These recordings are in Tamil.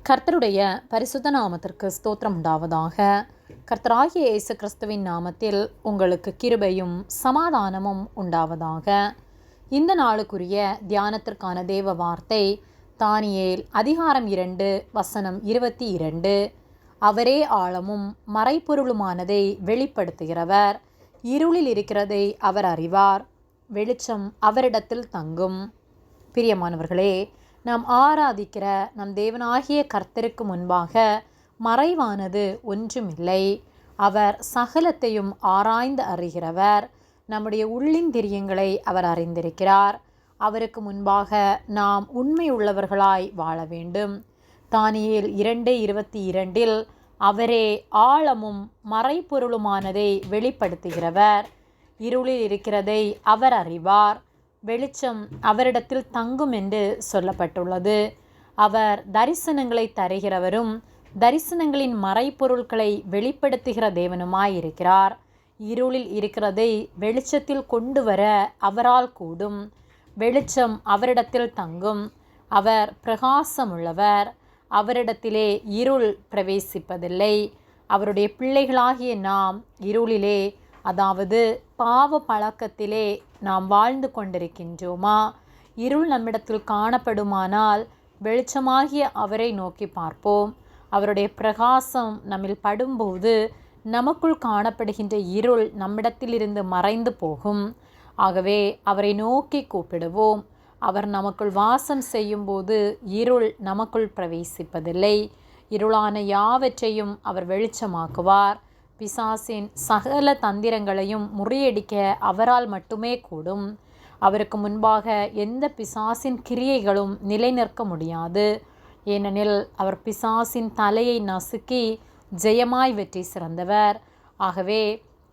கர்த்தருடைய பரிசுத்த நாமத்திற்கு ஸ்தோத்திரம் உண்டாவதாக. கர்த்தராகிய இயேசு கிறிஸ்துவின் நாமத்தில் உங்களுக்கு கிருபையும் சமாதானமும் உண்டாவதாக. இந்த நாளுக்குரிய தியானத்திற்கான தேவ வார்த்தை தானியேல் அதிகாரம் 2 வசனம் 22. அவரே ஆழமும் மறைபொருளுமானதை வெளிப்படுத்துகிறவர். இருளில் இருக்கிறதை அவர் அறிவார். வெளிச்சம் அவரிடத்தில் தங்கும். பிரியமானவர்களே, நாம் ஆராதிக்கிற நம் தேவனாகிய கர்த்தருக்கு முன்பாக மறைவானது ஒன்றுமில்லை. அவர் சகலத்தையும் ஆராய்ந்து அறிகிறவர். நம்முடைய உள்ளிந்திரியங்களை அவர் அறிந்திருக்கிறார். அவருக்கு முன்பாக நாம் உண்மை உள்ளவர்களாய் வாழ வேண்டும். தானியேல் 2:22 அவரே ஆழமும் மறைபொருளுமானதை வெளிப்படுத்துகிறவர். இருளில் இருக்கிறதை அவர் அறிவார். வெளிச்சம் அவரிடத்தில் தங்கும் என்று சொல்லப்பட்டுள்ளது. அவர் தரிசனங்களை தருகிறவரும் தரிசனங்களின் மறைபொருட்களை வெளிப்படுத்துகிற தேவனுமாயிருக்கிறார். இருளில் இருக்கிறதை வெளிச்சத்தில் கொண்டு வர அவரால் கூடும். வெளிச்சம் அவரிடத்தில் தங்கும். அவர் பிரகாசமுள்ளவர். அவரிடத்திலே இருள் பிரவேசிப்பதில்லை. அவருடைய பிள்ளைகளாகிய நாம் இருளிலே, அதாவது பாவ பழக்கத்திலே நாம் வாழ்ந்து கொண்டிருக்கின்றோமா? இருள் நம்மிடத்தில் காணப்படுமானால் வெளிச்சமாகிய அவரை நோக்கி பார்ப்போம். அவருடைய பிரகாசம் நம்மில் படும்போது நமக்குள் காணப்படுகின்ற இருள் நம்மிடத்திலிருந்து மறைந்து போகும். ஆகவே அவரை நோக்கி கூப்பிடுவோம். அவர் நமக்குள் வாசம் செய்யும்போது இருள் நமக்குள் பிரவேசிப்பதில்லை. இருளான யாவற்றையும் அவர் வெளிச்சமாக்குவார். பிசாசின் சகல தந்திரங்களையும் முறியடிக்க அவரால் மட்டுமே கூடும். அவருக்கு முன்பாக எந்த பிசாசின் கிரியைகளும் நிலை நிற்க முடியாது. ஏனெனில் அவர் பிசாசின் தலையை நசுக்கி ஜெயமாய் வெற்றி சிறந்தவர். ஆகவே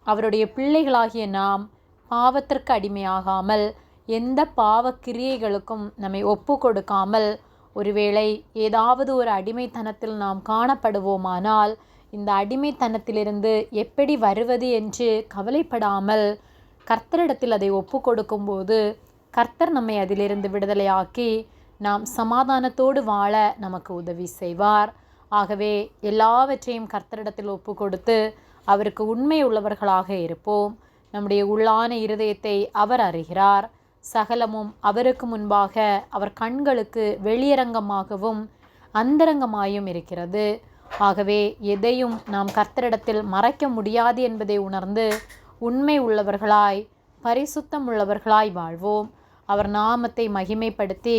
அவருடைய பிள்ளைகளாகிய நாம் பாவத்திற்கு அடிமையாகாமல், எந்த பாவ கிரியைகளுக்கும் நம்மை ஒப்பு கொடுக்காமல், ஒருவேளை ஏதாவது ஒரு அடிமைத்தனத்தில் நாம் காணப்படுவோமானால் இந்த அடிமைத்தனத்திலிருந்து எப்படி வருவது என்று கவலைப்படாமல் கர்த்தரிடத்தில் அதை ஒப்பு கொடுக்கும்போது கர்த்தர் நம்மை அதிலிருந்து விடுதலையாக்கி நாம் சமாதானத்தோடு வாழ நமக்கு உதவி செய்வார். ஆகவே எல்லாவற்றையும் கர்த்தரிடத்தில் ஒப்பு கொடுத்து அவருக்கு உண்மை உள்ளவர்களாக இருப்போம். நம்முடைய உள்ளான இருதயத்தை அவர் அறிகிறார். சகலமும் அவருக்கு முன்பாக அவர் கண்களுக்கு வெளியரங்கமாகவும் அந்தரங்கமாயும் இருக்கிறது. ஆகவே எதையும் நாம் கர்த்தரிடத்தில் மறைக்க முடியாது என்பதை உணர்ந்து உண்மை உள்ளவர்களாய், பரிசுத்தம் உள்ளவர்களாய் வாழ்வோம். அவர் நாமத்தை மகிமைப்படுத்தி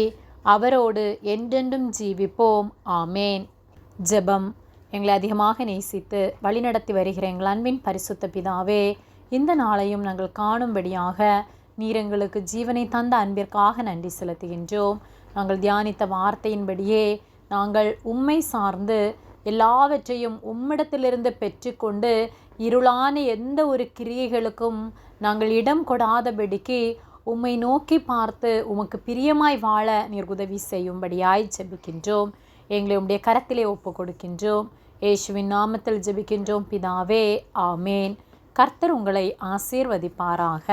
அவரோடு என்றென்றும் ஜீவிப்போம். ஆமேன். ஜெபம். எங்களை அதிகமாக நேசித்து வழிநடத்தி வருகிற எங்கள் அன்பின் பரிசுத்த பிதாவே, இந்த நாளையும் நாங்கள் காணும்படியாக நீர் எங்களுக்கு ஜீவனை தந்த அன்பிற்காக நன்றி செலுத்துகின்றோம். நாங்கள் தியானித்த வார்த்தையின்படியே நாங்கள் உம்மை சார்ந்து எல்லாவற்றையும் உம்மிடத்திலிருந்து பெற்றுக்கொண்டு இருளான எந்த ஒரு கிரியைகளுக்கும் நாங்கள் இடம் கொடாதபடிக்கு உம்மை நோக்கி பார்த்து உமக்கு பிரியமாய் வாழ நீர் உதவி செய்யும்படியாய் ஜெபிக்கின்றோம். எங்களை உம்முடைய கரத்திலே ஒப்பு கொடுக்கின்றோம். இயேசுவின் நாமத்தில் ஜெபிக்கின்றோம் பிதாவே. ஆமேன். கர்த்தர் உங்களை ஆசீர்வதிப்பாராக.